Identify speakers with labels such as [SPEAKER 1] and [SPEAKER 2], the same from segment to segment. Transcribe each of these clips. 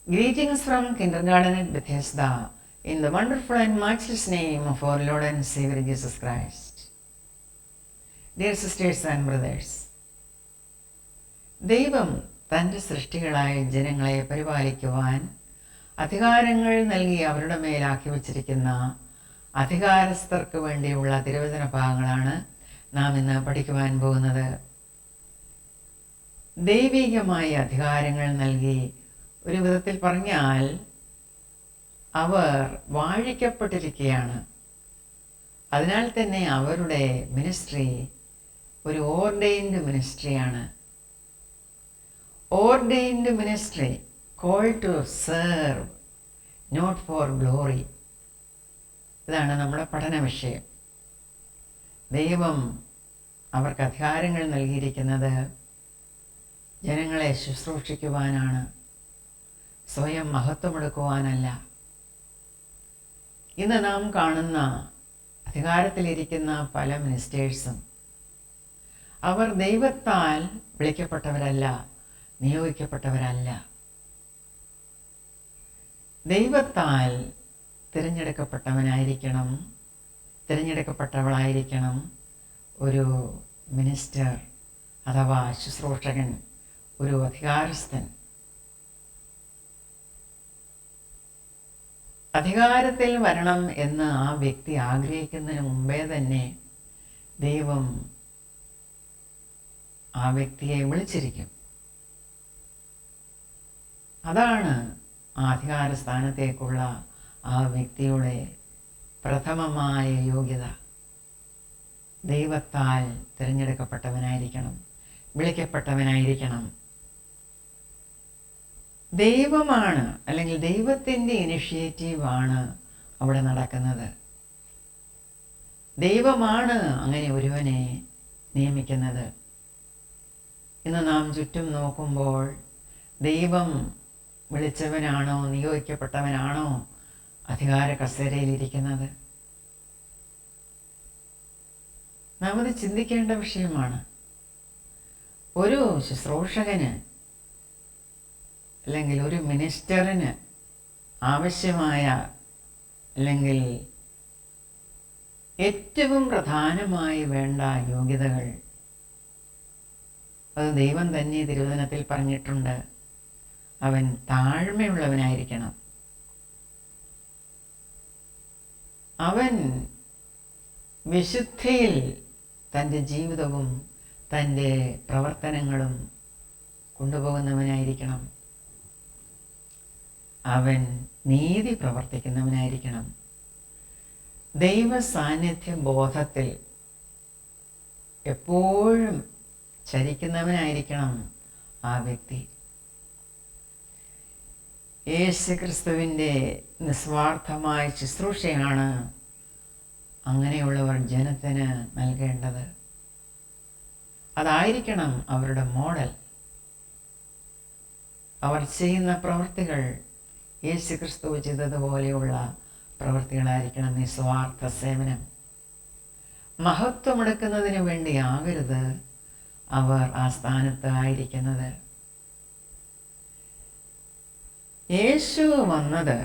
[SPEAKER 1] Greetings from Kindergarten at Bethesda, in the wonderful and matchless name of our Lord and Savior Jesus Christ. Dear sisters and brothers, ദൈവം തൻ്റെ സൃഷ്ടികളായ ജനങ്ങളെ പരിപാലിക്കുവാൻ അധികാരങ്ങൾ നൽകി അവരുടെ മേലാക്കി വച്ചിരിക്കുന്ന അധികാരസ്ഥർക്ക് വേണ്ടിയുള്ള തിരുവചന ഭാഗങ്ങളാണ് നാം ഇന്ന് പഠിക്കുവാൻ പോകുന്നത്. ദൈവികമായ അധികാരങ്ങൾ നൽകി ഒരു വിധത്തിൽ പറഞ്ഞാൽ അവർ വാഴിക്കപ്പെട്ടിരിക്കുകയാണ്. അതിനാൽ തന്നെ അവരുടെ മിനിസ്ട്രി ഒരു ഓർഡെയിൻഡ് മിനിസ്ട്രിയാണ്. Ordained ministry, call to serve, not for glory. ഇതാണ് നമ്മുടെ പഠന വിഷയം. ദൈവം അവർക്ക് അധികാരങ്ങൾ നൽകിയിരിക്കുന്നത് ജനങ്ങളെ ശുശ്രൂഷിക്കുവാനാണ്, സ്വയം മഹത്വമെടുക്കുവാനല്ല. ഇന്ന് നാം കാണുന്ന അധികാരത്തിലിരിക്കുന്ന പല മിനിസ്റ്റേഴ്സും അവർ ദൈവത്താൽ വിളിക്കപ്പെട്ടവരല്ല, നിയോഗിക്കപ്പെട്ടവരല്ല. ദൈവത്താൽ തിരഞ്ഞെടുക്കപ്പെട്ടവളായിരിക്കണം ഒരു മിനിസ്റ്റർ അഥവാ ശുശ്രൂഷകൻ, ഒരു അധികാരസ്ഥൻ. അധികാരത്തിൽ വരണം എന്ന് ആ വ്യക്തി ആഗ്രഹിക്കുന്നതിന് മുമ്പേ തന്നെ ദൈവം ആ വ്യക്തിയെ വിളിച്ചിരിക്കും. അതാണ് ആ അധികാര സ്ഥാനത്തേക്കുള്ള ആ വ്യക്തിയുടെ പ്രഥമമായ യോഗ്യത. ദൈവത്താൽ തിരഞ്ഞെടുക്കപ്പെട്ടവനായിരിക്കണം, വിളിക്കപ്പെട്ടവനായിരിക്കണം. ദൈവമാണ്, അല്ലെങ്കിൽ ദൈവത്തിൻ്റെ ഇനിഷ്യേറ്റീവാണ് അവിടെ നടക്കുന്നത്. ദൈവമാണ് അങ്ങനെ ഒരുവനെ നിയമിക്കുന്നത്. ഇന്ന് നാം ചുറ്റും നോക്കുമ്പോൾ ദൈവം വിളിച്ചവനാണോ, നിയോഗിക്കപ്പെട്ടവനാണോ അധികാര കസേരയിലിരിക്കുന്നത്? നാം അത് ചിന്തിക്കേണ്ട വിഷയമാണ്. ഒരു ശുശ്രൂഷകന് അല്ലെങ്കിൽ ഒരു മിനിസ്റ്ററിന് ആവശ്യമായ അല്ലെങ്കിൽ ഏറ്റവും പ്രധാനമായി വേണ്ട യോഗ്യതകൾ അത് ദൈവം തന്നെ തിരുവചനത്തിൽ പറഞ്ഞിട്ടുണ്ട്. അവൻ താഴ്മയുള്ളവനായിരിക്കണം. അവൻ വിശുദ്ധിയിൽ തൻ്റെ ജീവിതവും തൻ്റെ പ്രവർത്തനങ്ങളും കൊണ്ടുപോകുന്നവനായിരിക്കണം. അവൻ നീതി പ്രവർത്തിക്കുന്നവനായിരിക്കണം. ദൈവ സാന്നിധ്യ ബോധത്തിൽ എപ്പോഴും ചരിക്കുന്നവനായിരിക്കണം ആ വ്യക്തി. യേശുക്രിസ്തുവിൻ്റെ നിസ്വാർത്ഥമായ ശുശ്രൂഷയാണ് അങ്ങനെയുള്ളവർ ജനത്തിന് നൽകേണ്ടത്. അതായിരിക്കണം അവരുടെ മോഡൽ. അവർ ചെയ്യുന്ന പ്രവൃത്തികൾ യേശുക്രിസ്തു ചെയ്തതുപോലെയുള്ള പ്രവൃത്തികളായിരിക്കണം. നിസ്വാർത്ഥ സേവനം. മഹത്വമെടുക്കുന്നതിന് വേണ്ടിയാകരുത് അവർ ആ സ്ഥാനത്ത് ആയിരിക്കുന്നത്. യേശു വന്നത്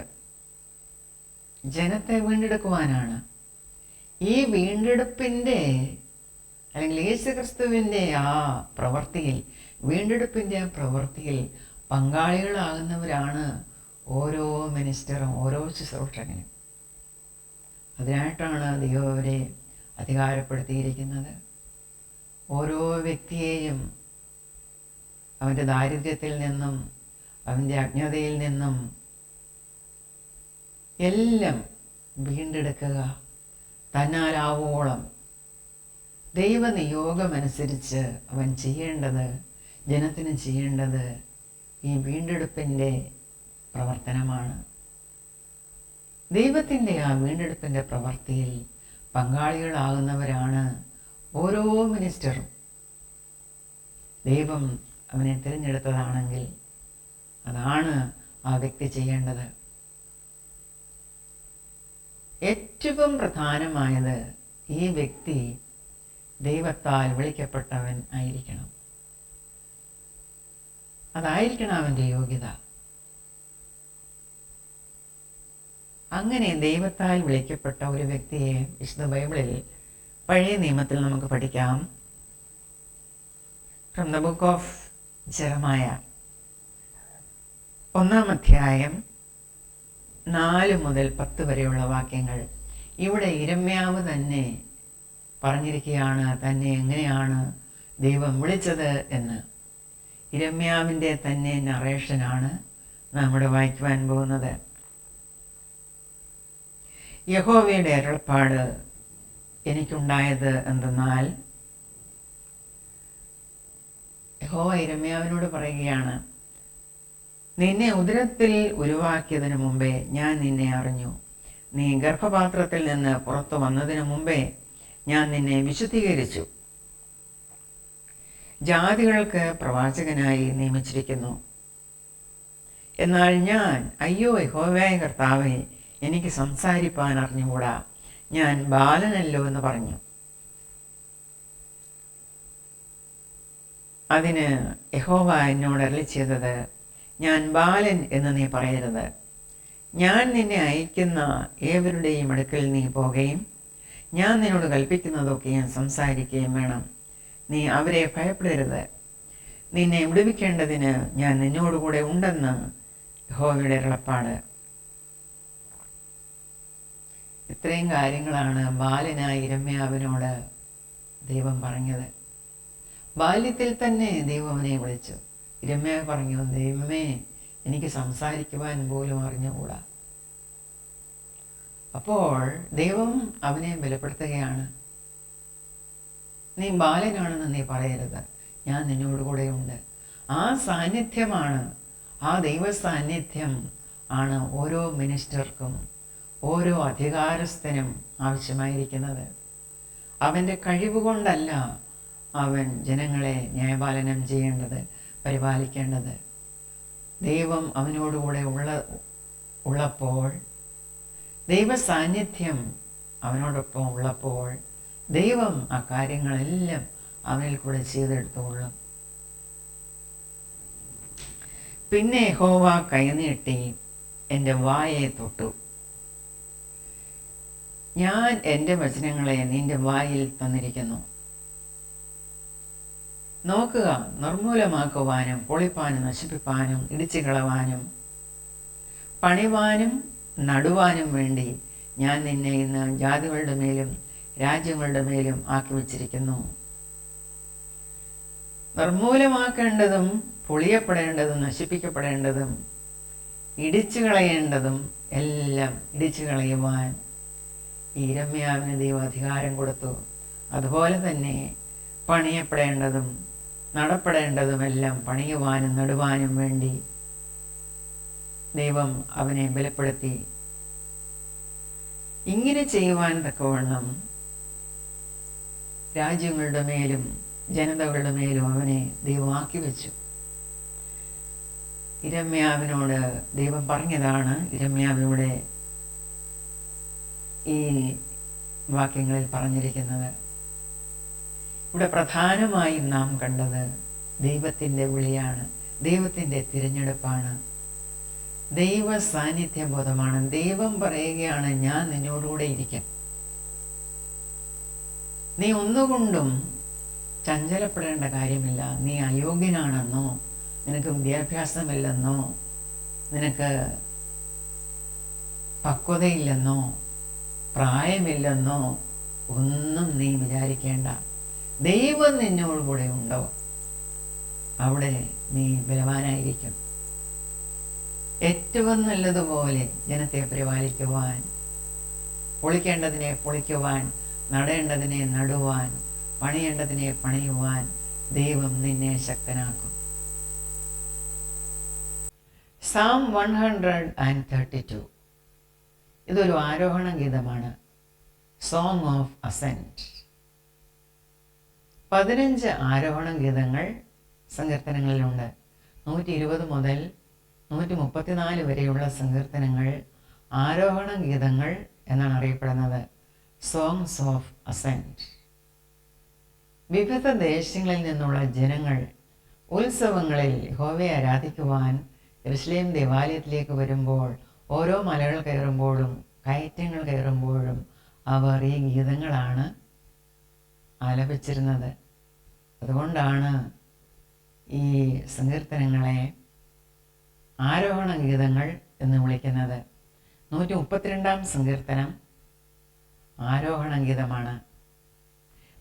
[SPEAKER 1] ജനത്തെ വീണ്ടെടുക്കുവാനാണ്. ഈ വീണ്ടെടുപ്പിൻ്റെ അല്ലെങ്കിൽ യേശുക്രിസ്തുവിൻ്റെ ആ പ്രവൃത്തിയിൽ, വീണ്ടെടുപ്പിൻ്റെ ആ പ്രവൃത്തിയിൽ പങ്കാളികളാകുന്നവരാണ് ഓരോ മിനിസ്റ്ററും, ഓരോ ശുശ്രൂഷകനും. അതിനായിട്ടാണ് ദൈവം അവരെ അധികാരപ്പെടുത്തിയിരിക്കുന്നത്. ഓരോ വ്യക്തിയെയും അവൻ്റെ ദാരിദ്ര്യത്തിൽ നിന്നും അവൻ്റെ അജ്ഞതയിൽ നിന്നും എല്ലാം വീണ്ടെടുക്കുക. തന്നാലാവോളം ദൈവനിയോഗമനുസരിച്ച് അവൻ ചെയ്യേണ്ടത്, ജനത്തിന് ചെയ്യേണ്ടത് ഈ വീണ്ടെടുപ്പിൻ്റെ പ്രവർത്തനമാണ്. ദൈവത്തിൻ്റെ ആ വീണ്ടെടുപ്പിൻ്റെ പ്രവൃത്തിയിൽ പങ്കാളികളാകുന്നവരാണ് ഓരോ മിനിസ്റ്ററും. ദൈവം അവനെ തിരഞ്ഞെടുത്തതാണെങ്കിൽ അതാണ് ആ വ്യക്തി ചെയ്യേണ്ടത്. ഏറ്റവും പ്രധാനമായത് ഈ വ്യക്തി ദൈവത്താൽ വിളിക്കപ്പെട്ടവൻ ആയിരിക്കണം. അതായിരിക്കണം അവൻ്റെ യോഗ്യത. അങ്ങനെ ദൈവത്താൽ വിളിക്കപ്പെട്ട ഒരു വ്യക്തിയെ വിശുദ്ധ ബൈബിളിൽ പഴയ നിയമത്തിൽ നമുക്ക് പഠിക്കാം. ഫ്രം ദ ബുക്ക് ഓഫ് ജെറമായ 1-ാം അധ്യായം 4 മുതൽ 10 വരെയുള്ള വാക്യങ്ങൾ. ഇവിടെ യിരെമ്യാവ് തന്നെ പറഞ്ഞിരിക്കുകയാണ് തന്നെ എങ്ങനെയാണ് ദൈവം വിളിച്ചത് എന്ന്. യിരെമ്യാവിൻ്റെ തന്നെ നറേഷനാണ് നമ്മുടെ വായിക്കുവാൻ പോകുന്നത്. യഹോവയുടെ അരുളപ്പാട് എനിക്കുണ്ടായത് എന്തെന്നാൽ, യഹോവ യിരെമ്യാവിനോട് പറയുകയാണ്, നിന്നെ ഉദരത്തിൽ ഉരുവാക്കിയതിനു മുമ്പേ ഞാൻ നിന്നെ അറിഞ്ഞു. നീ ഗർഭപാത്രത്തിൽ നിന്ന് പുറത്തു വന്നതിനു മുമ്പേ ഞാൻ നിന്നെ വിശുദ്ധീകരിച്ചു. ജാതികൾക്ക് പ്രവാചകനായി നിയമിച്ചിരിക്കുന്നു. എന്നാൽ ഞാൻ, അയ്യോ യഹോവയായ കർത്താവേ, എനിക്ക് സംസാരിപ്പാൻ അറിഞ്ഞുകൂടാ, ഞാൻ ബാലനല്ലോ എന്ന് പറഞ്ഞു. അതിന് യഹോവ എന്നോട് അരുളിച്ചെയ്തത്, ഞാൻ ബാലൻ എന്ന് നീ പറയരുത്. ഞാൻ നിന്നെ അയക്കുന്ന ഏവരുടെയും അടുക്കൽ നീ പോകുകയും ഞാൻ നിന്നോട് കൽപ്പിക്കുന്നതൊക്കെയും സംസാരിക്കുകയും വേണം. നീ അവരെ ഭയപ്പെടരുത്. നിന്നെ വിടുവിക്കേണ്ടതിന് ഞാൻ നിന്നോടുകൂടെ ഉണ്ടെന്ന് യഹോവയുടെ അരുളപ്പാട്. ഇത്രയും കാര്യങ്ങളാണ് ബാലനായ യിരെമ്യാവിനോട് ദൈവം പറഞ്ഞത്. ബാല്യത്തിൽ തന്നെ ദൈവം അവനെ വിളിച്ചു. യിരെമ്യാവ് പറഞ്ഞു, ദൈവമേ, എനിക്ക് സംസാരിക്കുവാൻ പോലും അറിഞ്ഞുകൂടാ. അപ്പോൾ ദൈവം അവനെ ബലപ്പെടുത്തുകയാണ്. നീ ബാലനാണെന്ന് നീ പറയരുത്, ഞാൻ നിന്നോടുകൂടെ ഉണ്ട്. ആ സാന്നിധ്യമാണ്, ആ ദൈവ സാന്നിധ്യം ആണ് ഓരോ മിനിസ്റ്റർക്കും, ഓരോ അധികാരസ്ഥനും ആവശ്യമായിരിക്കുന്നത്. അവൻ്റെ കഴിവ് കൊണ്ടല്ല അവൻ ജനങ്ങളെ ന്യായപാലനം ചെയ്യേണ്ടത്, പരിപാലിക്കേണ്ടത്. ദൈവം അവനോടുകൂടെ ഉള്ളപ്പോൾ, ദൈവ സാന്നിധ്യം അവനോടൊപ്പം ഉള്ളപ്പോൾ ദൈവം ആ കാര്യങ്ങളെല്ലാം അവനിൽ കൂടെ ചെയ്തെടുത്തുകൊള്ളും. പിന്നെ യഹോവ കൈനീട്ടി എൻ്റെ വായെ തൊട്ടു. ഞാൻ എൻ്റെ വചനങ്ങളെ നിന്റെ വായിൽ തന്നിരിക്കുന്നു. നോക്കുക, നിർമൂലമാക്കുവാനും പൊളിപ്പാനും നശിപ്പിപ്പാനും ഇടിച്ചു കളവാനും പണിവാനും നടുവാനും വേണ്ടി ഞാൻ നിന്നെ ഇന്ന് ജാതികളുടെ മേലും രാജ്യങ്ങളുടെ മേലും ആക്കി വച്ചിരിക്കുന്നു. നിർമൂലമാക്കേണ്ടതും പൊളിയപ്പെടേണ്ടതും നശിപ്പിക്കപ്പെടേണ്ടതും ഇടിച്ചു കളയേണ്ടതും എല്ലാം ഇടിച്ചു കളയുവാൻ യിരെമ്യാവിന് ദൈവം അധികാരം കൊടുത്തു. അതുപോലെ തന്നെ പണിയപ്പെടേണ്ടതും നടപ്പെടേണ്ടതുമെല്ലാം പണിയുവാനും നടുവാനും വേണ്ടി ദൈവം അവനെ ബലപ്പെടുത്തി. ഇങ്ങനെ ചെയ്യുവാൻ തക്കവണ്ണം രാജ്യങ്ങളുടെ മേലും ജനതകളുടെ മേലും അവനെ ദൈവം ആക്കി വെച്ചു. യിരെമ്യാവിനോട് ദൈവം പറഞ്ഞതാണ് യിരെമ്യാവിലൂടെ ഈ വാക്യങ്ങളിൽ പറഞ്ഞിരിക്കുന്നത്. ഇവിടെ പ്രധാനമായും നാം കണ്ടത് ദൈവത്തിൻ്റെ വിളിയാണ്, ദൈവത്തിൻ്റെ തിരഞ്ഞെടുപ്പാണ്, ദൈവ സാന്നിധ്യബോധമാണ്. ദൈവം പറയുകയാണ്, ഞാൻ നിന്നോടുകൂടെ ഇരിക്കും. നീ ഒന്നുകൊണ്ടും ചഞ്ചലപ്പെടേണ്ട കാര്യമില്ല. നീ അയോഗ്യനാണെന്നോ, നിനക്ക് വിദ്യാഭ്യാസമില്ലെന്നോ, നിനക്ക് പക്വതയില്ലെന്നോ, പ്രായമില്ലെന്നോ ഒന്നും നീ വിചാരിക്കേണ്ട. ദൈവം നിന്നോടുകൂടെ ഉണ്ടോ, അവിടെ നീ ബലവാനായിരിക്കും. ഏറ്റവും നല്ലതുപോലെ ജനത്തെ പരിപാലിക്കുവാൻ, പൊളിക്കേണ്ടതിനെ പൊളിക്കുവാൻ, നടേണ്ടതിനെ നടുവാൻ, പണിയേണ്ടതിനെ പണിയുവാൻ ദൈവം നിന്നെ ശക്തനാക്കും. Psalm 132 ഇതൊരു ആരോഹണ ഗീതമാണ്. Song of assent. 15 ആരോഹണ ഗീതങ്ങൾ സങ്കീർത്തനങ്ങളിലുണ്ട്. 120 മുതൽ 134 വരെയുള്ള സങ്കീർത്തനങ്ങൾ ആരോഹണ ഗീതങ്ങൾ എന്നാണ് അറിയപ്പെടുന്നത്. Songs of assent. വിവിധ ദേശങ്ങളിൽ നിന്നുള്ള ജനങ്ങൾ ഉത്സവങ്ങളിൽ യഹോവയെ ആരാധിക്കുവാൻ യെരുശലേം ദേവാലയത്തിലേക്ക് വരുമ്പോൾ ഓരോ മലകൾ കയറുമ്പോഴും കയറ്റങ്ങൾ കയറുമ്പോഴും അവർ ഈ ഗീതങ്ങളാണ് ആലപിച്ചിരുന്നത്. അതുകൊണ്ടാണ് ഈ സങ്കീർത്തനങ്ങളെ ആരോഹണ ഗീതങ്ങൾ എന്ന് വിളിക്കുന്നത്. 132-ാം സങ്കീർത്തനം ആരോഹണ ഗീതമാണ്.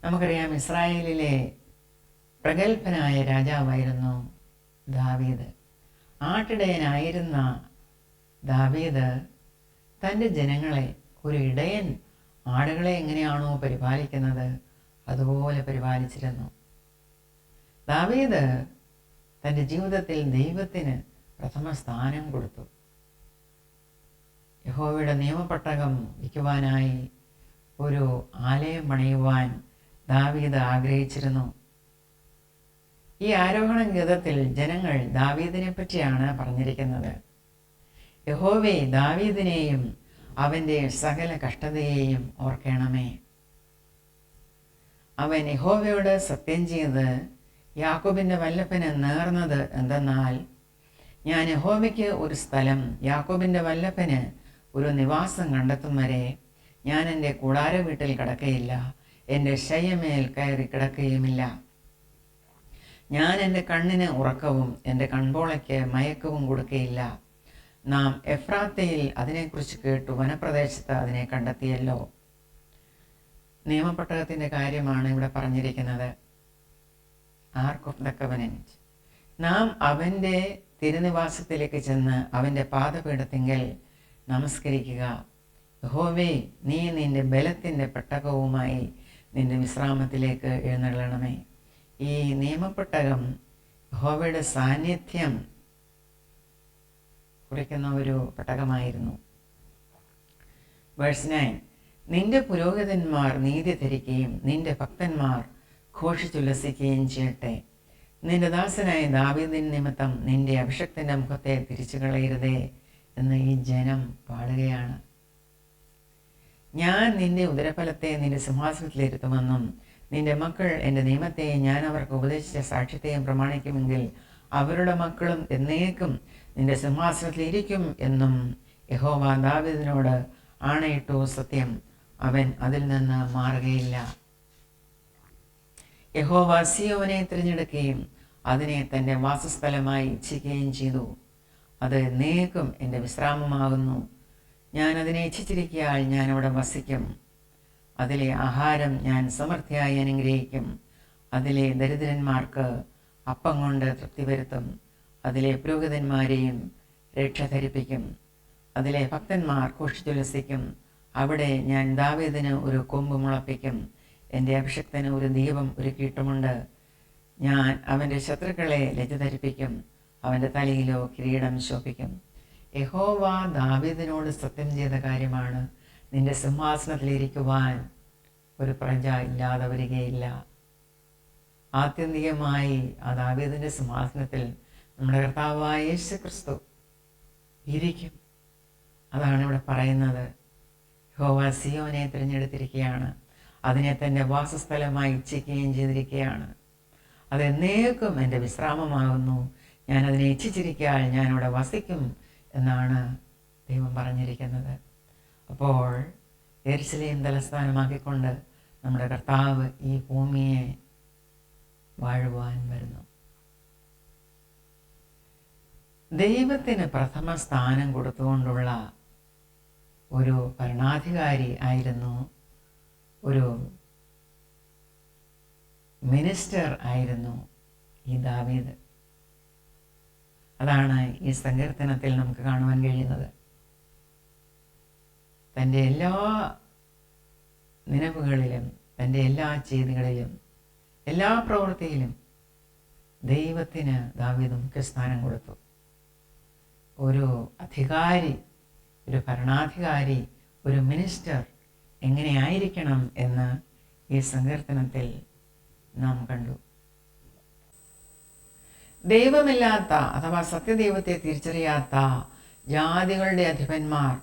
[SPEAKER 1] നമുക്കറിയാം, ഇസ്രായേലിലെ പ്രഗത്ഭനായ രാജാവായിരുന്നു ദാവീദ്. ആട്ടിടയനായിരുന്ന ദാവീദ് തൻ്റെ ജനങ്ങളെ, ഒരു ഇടയൻ ആടുകളെ എങ്ങനെയാണോ പരിപാലിക്കുന്നത് അതുപോലെ പരിപാലിച്ചിരുന്നു. ദാവീദ് തൻ്റെ ജീവിതത്തിൽ ദൈവത്തിന് പ്രഥമ സ്ഥാനം കൊടുത്തു. യഹോവയുടെ നിയമപെട്ടകം വയ്ക്കുവാനായി ഒരു ആലയം പണിയുവാൻ ദാവീദ് ആഗ്രഹിച്ചിരുന്നു. ഈ ആരോഹണ ഗീതത്തിൽ ജനങ്ങൾ ദാവീദിനെ പറ്റിയാണ് പറഞ്ഞിരിക്കുന്നത്. യഹോവേ, ദാവീദിനെയും അവൻ്റെ സകല കഷ്ടതയെയും ഓർക്കണമേ. അവൻ യഹോവയോട് സത്യം ചെയ്ത് യാക്കോബിൻ്റെ വല്ലഭന് നേർന്നത് എന്തെന്നാൽ, ഞാൻ യഹോവയ്ക്ക് ഒരു സ്ഥലം, യാക്കോബിൻ്റെ വല്ലഭന് ഒരു നിവാസം കണ്ടെത്തും വരെ ഞാൻ എൻ്റെ കൂടാര വീട്ടിൽ കിടക്കയില്ല, എൻ്റെ ശയ്യമേൽ കയറി കിടക്കുകയുമില്ല. ഞാൻ എൻ്റെ കണ്ണിന് ഉറക്കവും എൻ്റെ കൺപോളയ്ക്ക് മയക്കവും കൊടുക്കുകയില്ല. നാം എഫ്രാത്തയിൽ അതിനെക്കുറിച്ച് കേട്ടു, വനപ്രദേശത്ത് അതിനെ കണ്ടെത്തിയല്ലോ. നിയമപെട്ടകത്തിൻ്റെ കാര്യമാണ് ഇവിടെ പറഞ്ഞിരിക്കുന്നത്. Arc of the covenant. നാം അവൻ്റെ തിരുനിവാസത്തിലേക്ക് ചെന്ന് അവൻ്റെ പാദപീഠത്തിങ്കൽ നമസ്കരിക്കുക. യഹോവേ, നീ നിൻ്റെ ബലത്തിൻ്റെ പെട്ടകവുമായി നിൻ്റെ വിശ്രാമത്തിലേക്ക് എഴുന്നള്ളണമേ. ഈ നിയമപ്പെട്ടകം യഹോവയുടെ സാന്നിധ്യം കുറിക്കുന്ന ഒരു പെട്ടകമായിരുന്നു. വേഴ്സ് 9, നിന്റെ പുരോഹിതന്മാർ നീതി ധരിക്കുകയും നിന്റെ ഭക്തന്മാർ ഘോഷിച്ചുല്ലസിക്കുകയും ചെയ്യട്ടെ. നിന്റെ ദാസനായ ദാവീദിൻ നിമിത്തം നിന്റെ അഭിഷക്തൻ്റെ മുഖത്തെ തിരിച്ചു കളയരുതേ എന്ന് ഈ ജനം പാടുകയാണ്. ഞാൻ നിന്റെ ഉദരഫലത്തെ നിന്റെ സിംഹാസനത്തിലിരുത്തുമെന്നും നിന്റെ മക്കൾ എൻ്റെ നിയമത്തെയും ഞാൻ അവർക്ക് ഉപദേശിച്ച സാക്ഷ്യത്തെയും പ്രമാണിക്കുമെങ്കിൽ അവരുടെ മക്കളും എന്നേക്കും നിന്റെ സിംഹാസനത്തിൽ ഇരിക്കും എന്നും യഹോവ ദാവീദിനോട് ആണയിട്ടു. സത്യം, അവൻ അതിൽ നിന്ന് മാറുകയില്ല. യഹോവ സിയോനെ തിരഞ്ഞെടുക്കുകയും അതിനെ തൻ്റെ വാസസ്ഥലമായി ഇച്ഛിക്കുകയും ചെയ്തു. അത് എന്നേക്കും എൻ്റെ വിശ്രാമമാകുന്നു. ഞാൻ അതിനെ ഇച്ഛിച്ചിരിക്കയാൽ ഞാൻ അവിടെ വസിക്കും. അതിലെ ആഹാരം ഞാൻ സമൃദ്ധിയായി അനുഗ്രഹിക്കും. അതിലെ ദരിദ്രന്മാർക്ക് അപ്പം കൊണ്ട് തൃപ്തി വരുത്തും. അതിലെ പുരോഹിതന്മാരെയും രക്ഷ ധരിപ്പിക്കും. അതിലെ ഭക്തന്മാർ ഘോഷിച്ചുല്ലസിക്കും. അവിടെ ഞാൻ ദാവീദിന് ഒരു കൊമ്പ് മുളപ്പിക്കും. എൻ്റെ അഭിഷക്തന് ഒരു ദീപം ഒരുക്കിയിട്ടുമുണ്ട്. ഞാൻ അവൻ്റെ ശത്രുക്കളെ ലജ്ജ ധരിപ്പിക്കും. അവൻ്റെ തലയിലോ കിരീടം ശോഭിക്കും. യഹോവ ദാവീദിനോട് സത്യം ചെയ്ത കാര്യമാണ്, നിന്റെ സിംഹാസനത്തിലിരിക്കുവാൻ ഒരു പ്രജ ഇല്ലാതെ വരികയില്ല. ആത്യന്തികമായി ആ ദാവീദിൻ്റെ സിംഹാസനത്തിൽ നമ്മുടെ കർത്താവായ യേശു ക്രിസ്തു ഇരിക്കും. അതാണ് ഇവിടെ പറയുന്നത്. യഹോവ സിയോനെ തിരഞ്ഞെടുത്തിരിക്കുകയാണ്. അതിനെ തൻ്റെ വാസസ്ഥലമായി ഇച്ഛിക്കുകയും ചെയ്തിരിക്കുകയാണ്. അത് എന്നേക്കും എൻ്റെ വിശ്രാമമാകുന്നു. ഞാൻ അതിനെ ഇച്ഛിച്ചിരിക്കാൻ ഞാൻ അവിടെ വസിക്കും എന്നാണ് ദൈവം പറഞ്ഞിരിക്കുന്നത്. അപ്പോൾ യെരുശലേം തലസ്ഥാനമാക്കിക്കൊണ്ട് നമ്മുടെ കർത്താവ് ഈ ഭൂമിയെ വാഴുവാൻ വരുന്നു. ദൈവത്തിന് പ്രഥമ സ്ഥാനം കൊടുത്തുകൊണ്ടുള്ള ഒരു ഭരണാധികാരി ആയിരുന്നു, ഒരു മിനിസ്റ്റർ ആയിരുന്നു ഈ ദാവീദ്. അതാണ് ഈ സങ്കീർത്തനത്തിൽ നമുക്ക് കാണുവാൻ കഴിയുന്നത്. തൻ്റെ എല്ലാ നിലവുകളിലും തൻ്റെ എല്ലാ ചെയ്തികളിലും എല്ലാ പ്രവൃത്തിയിലും ദൈവത്തിന് ദാവീദ് മുഖ്യസ്ഥാനം കൊടുത്തു. ഒരു അധികാരി, ഒരു ഭരണാധികാരി, ഒരു മിനിസ്റ്റർ എങ്ങനെയായിരിക്കണം എന്ന് ഈ സങ്കീർത്തനത്തിൽ നാം കണ്ടു. ദൈവമില്ലാത്ത അഥവാ സത്യദൈവത്തെ തിരിച്ചറിയാത്ത ജാതികളുടെ അധിപന്മാർ,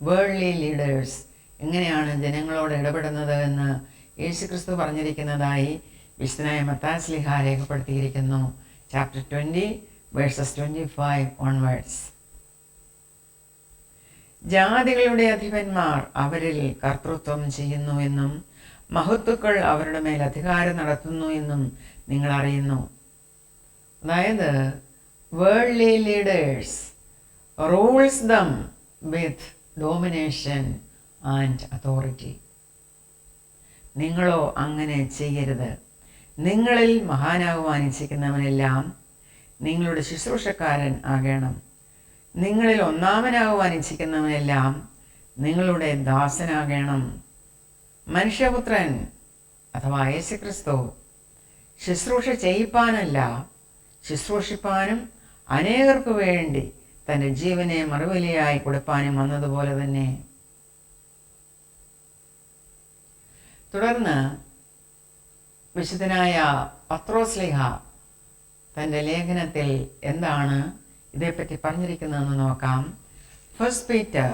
[SPEAKER 1] വേൾഡ്ലി ലീഡേഴ്സ് എങ്ങനെയാണ് ജനങ്ങളോട് ഇടപെടുന്നത് എന്ന് യേശുക്രിസ്തു പറഞ്ഞിരിക്കുന്നതായി വിശുദ്ധനായ മത്തായി ശ്ലീഹ രേഖപ്പെടുത്തിയിരിക്കുന്നു. Chapter 20 versus 25 onwards. ജാതികളുടെ അധിപന്മാർ അവരിൽ കർത്തൃത്വം ചെയ്യുന്നു എന്നും മഹത്തുക്കൾ അവരുടെ മേൽ അധികാരം നടത്തുന്നു എന്നും നിങ്ങൾ അറിയുന്നു. അതായത് worldly leaders rules dum with domination and authority. നിങ്ങളോ അങ്ങനെ ചെയ്യരുത്. നിങ്ങളിൽ മഹാനാകുവാൻ ഇച്ഛിക്കുന്നവനെല്ലാം നിങ്ങളുടെ ശുശ്രൂഷക്കാരൻ ആകണം. നിങ്ങളിൽ ഒന്നാമനാകുവാൻ ഇച്ഛിക്കുന്നവനെല്ലാം നിങ്ങളുടെ ദാസനാകണം. മനുഷ്യപുത്രൻ അഥവാ യേശുക്രിസ്തു ശുശ്രൂഷ ചെയ്യിപ്പാനല്ല, ശുശ്രൂഷിപ്പാനും അനേകർക്ക് വേണ്ടി തൻ്റെ ജീവനെ മറുവിലയായി കൊടുപ്പാനും വന്നതുപോലെ തന്നെ. തുടർന്ന് വിശുദ്ധനായ പത്രോസ്ലീഹ തൻ്റെ ലേഖനത്തിൽ എന്താണ് ഇതേപ്പറ്റി പറഞ്ഞിരിക്കുന്നതെന്ന് നോക്കാം. 1 Peter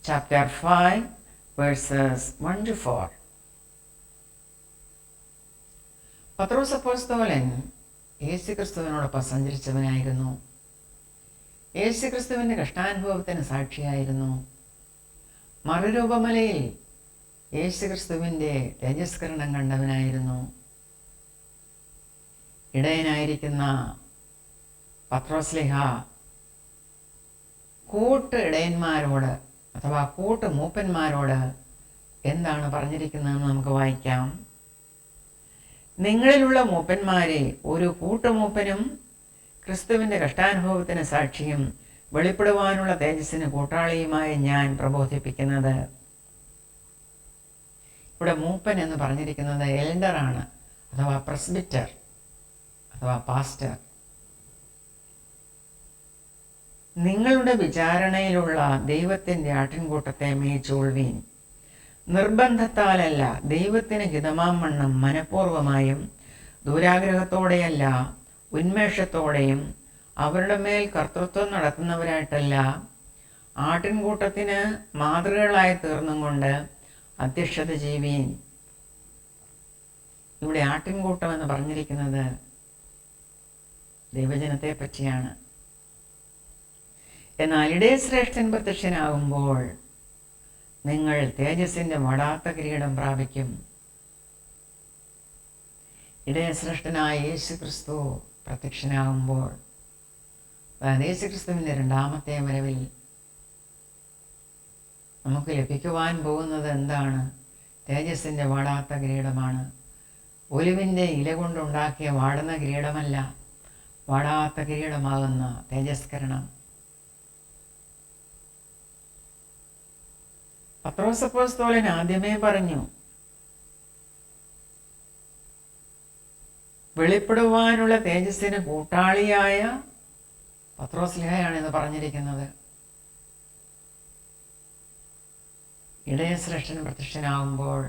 [SPEAKER 1] chapter 5 verses 1-4. പത്രോസ് അപ്പോസ്തലൻ യേശുക്രിസ്തുവിനോടൊപ്പം സഞ്ചരിച്ചവനായിരുന്നു. യേശുക്രിസ്തുവിൻ്റെ കഷ്ടാനുഭവത്തിന് സാക്ഷിയായിരുന്നു. മറുരൂപമലയിൽ യേശുക്രിസ്തുവിൻ്റെ തേജസ്കരണം കണ്ടവനായിരുന്നു. ഇടയനായിരിക്കുന്ന പത്രോസ്ലീഹ കൂട്ട് ഇടയന്മാരോട് അഥവാ കൂട്ട് മൂപ്പന്മാരോട് എന്താണ് പറഞ്ഞിരിക്കുന്നതെന്ന് നമുക്ക് വായിക്കാം. നിങ്ങളിലുള്ള മൂപ്പന്മാരെ ഒരു കൂട്ടുമൂപ്പനും ക്രിസ്തുവിൻ്റെ കഷ്ടാനുഭവത്തിന് സാക്ഷിയും വെളിപ്പെടുവാനുള്ള തേജസ്സിന് കൂട്ടാളിയുമായി ഞാൻ പ്രബോധിപ്പിക്കുന്നത്. ഇവിടെ മൂപ്പൻ എന്ന് പറഞ്ഞിരിക്കുന്നത് എൽഡറാണ്, അഥവാ പ്രസ്ബിറ്റർ അഥവാ പാസ്റ്റർ. നിങ്ങളുടെ വിചാരണയിലുള്ള ദൈവത്തിൻ്റെ ആട്ടിൻകൂട്ടത്തെ മേയിച്ചുകൊള്ളുവീൻ. നിർബന്ധത്താലല്ല, ദൈവത്തിന് ഹിതമാം വണ്ണം മനഃപൂർവമായും ദൂരാഗ്രഹത്തോടെയല്ല, ഉന്മേഷത്തോടെയും അവരുടെ മേൽ കർത്തൃത്വം നടത്തുന്നവരായിട്ടല്ല, ആട്ടിൻകൂട്ടത്തിന് മാതൃകകളായി തീർന്നും കൊണ്ട് അധ്യക്ഷത ചെയ്യുവീൻ. ഇവിടെ ആട്ടിൻകൂട്ടം എന്ന് പറഞ്ഞിരിക്കുന്നത് ദൈവജനത്തെ പറ്റിയാണ്. എന്നാൽ ഇടയശ്രേഷ്ഠൻ പ്രത്യക്ഷനാകുമ്പോൾ നിങ്ങൾ തേജസ്സിൻ്റെ വടാത്ത കിരീടം പ്രാപിക്കും. ഇടയശ്രേഷ്ഠനായ യേശുക്രിസ്തു പ്രത്യക്ഷനാകുമ്പോൾ, അതായത് യേശുക്രിസ്തുവിൻ്റെ രണ്ടാമത്തെ വരവിൽ നമുക്ക് ലഭിക്കുവാൻ പോകുന്നത് എന്താണ്? തേജസ്സിൻ്റെ വാടാത്ത കിരീടമാണ്. ഒലിവിൻ്റെ ഇല കൊണ്ടുണ്ടാക്കിയ വാടുന്ന കിരീടമല്ല, വാടാത്ത കിരീടമാകുന്ന തേജസ്കരണം. പത്രോസ് അപ്പോസ്തലൻ ആദ്യമേ പറഞ്ഞു, വെളിപ്പെടുവാനുള്ള തേജസ്സിന് കൂട്ടാളിയായ പത്രോസ്ലീഹയാണ് ഇത് പറഞ്ഞിരിക്കുന്നത്. ഇടയശ്രേഷ്ഠൻ പ്രത്യക്ഷനാകുമ്പോൾ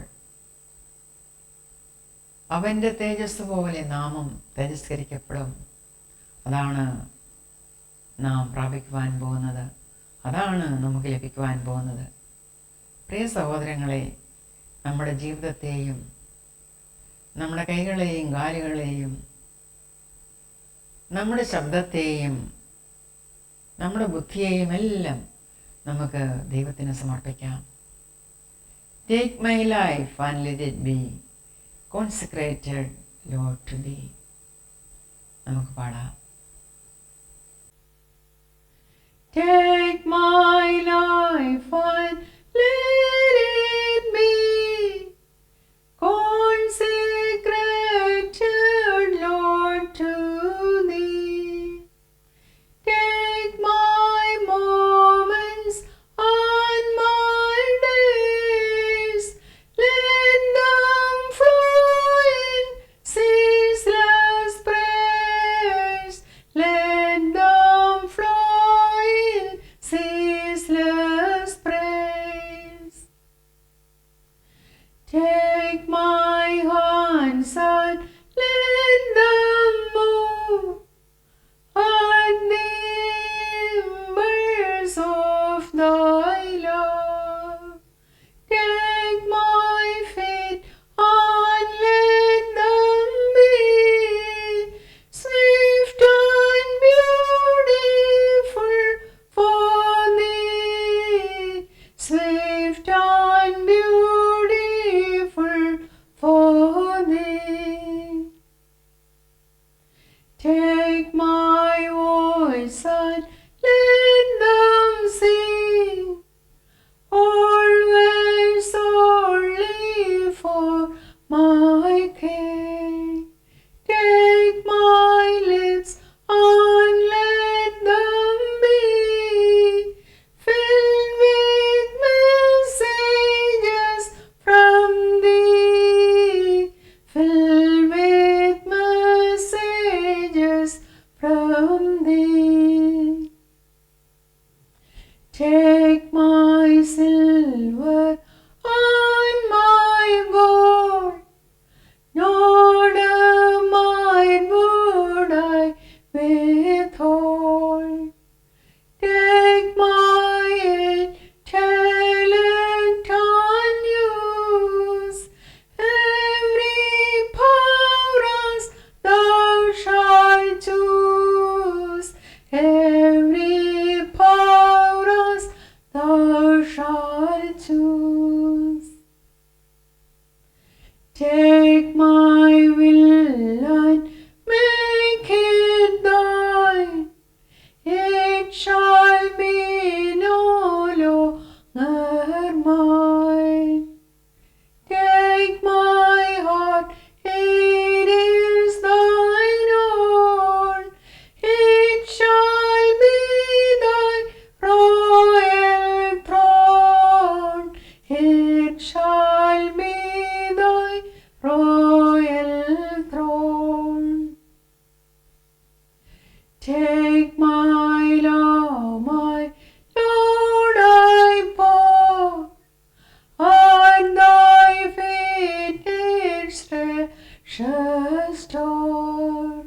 [SPEAKER 1] അവൻ്റെ തേജസ് പോലെ നാമും തേജസ്കരിക്കപ്പെടും. അതാണ് നാം പ്രാപിക്കുവാൻ പോകുന്നത്, അതാണ് നമുക്ക് ലഭിക്കുവാൻ പോകുന്നത്. പ്രിയ സഹോദരങ്ങളെ, നമ്മുടെ ജീവിതത്തെയും നമ്മുടെ കൈകളെയും കാലുകളെയും നമ്മുടെ ശബ്ദത്തെയും നമ്മുടെ ബുദ്ധിയെയും എല്ലാം നമുക്ക് ദൈവത്തിന് സമർപ്പിക്കാം. Take my life and let it be consecrated, Lord, to thee. നമുക്ക് പാടാം. Take my life and let it be consecrated, Lord, to thee. Take my moments and my days, let them flow in ceaseless praise, let them flow in ceaseless Take my silver and my gold, not a mite would I withhold. Take my talent and use every power as thou shalt choose. Every power as thou shalt choose. Take my will and make it thine. It shall be no longer mine. Take my heart, it is thine own. It shall be thy royal throne. It shall be thy royal throne. Take my love, my Lord, I pour at thy feet its precious store.